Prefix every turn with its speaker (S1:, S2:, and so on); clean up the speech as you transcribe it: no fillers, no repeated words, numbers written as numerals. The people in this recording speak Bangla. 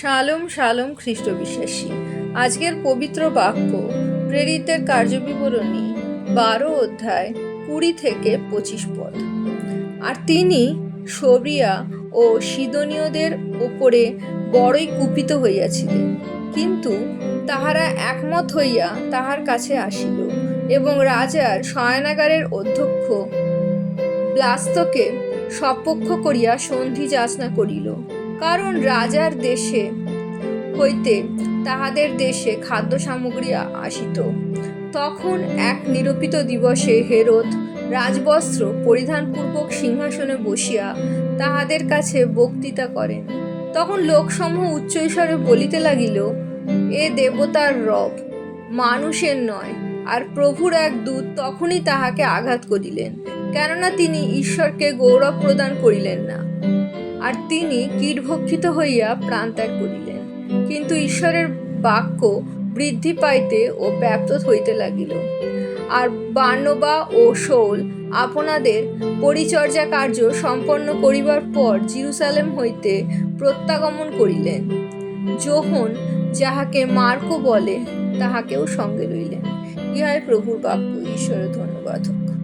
S1: শালোম শালোম খ্রিস্ট বিশ্বাসী। আজকের পবিত্র বাক্য প্রেরিতদের কার্যবিবরণী 12 অধ্যায় 20 থেকে 25 পদ। আর তিনি সরিয়া ও সিদোনীয়দের ওপরে বড়ই কুপিত হইয়াছিলেন, কিন্তু তাহারা একমত হইয়া তাহার কাছে আসিল এবং রাজার শয়নাগারের অধ্যক্ষ ব্লাস্তকে সপক্ষ করিয়া সন্ধি যাচনা করিল, কারণ রাজার দেশে হইতে তাহাদের দেশে খাদ্য সামগ্রী আসিত। তখন এক নিরূপিত দিবসে হেরোদ রাজবস্ত্র পরিধানপূর্বক সিংহাসনে বসিয়া তাহাদের কাছে বক্তৃতা করেন। তখন লোকসমূহ উচ্চস্বরে বলিতে লাগিল, এ দেবতার রব, মানুষের নয়। আর প্রভুর এক দূত তখনই তাহাকে আঘাত করিলেন, কেননা তিনি ঈশ্বরকে গৌরব প্রদান করিলেন না। আর তিনি কীটভক্ষিত হইয়া প্রাণত্যাগ করিলেন। কিন্তু ঈশ্বরের বাক্য বৃদ্ধি পাইতে ও ব্যাপ্ত হইতে লাগিল। আর বার্নবা ও শৌল আপনাদের পরিচর্যা কার্য সম্পন্ন করিবার পর জেরুজালেম হইতে প্রত্যাগমন করিলেন। যোহন, যাহাকে মার্কো বলে, তাহাকেও সঙ্গে লইলেন। ইহাই প্রভুর বাক্য। ঈশ্বরের ধন্যবাদ হোক।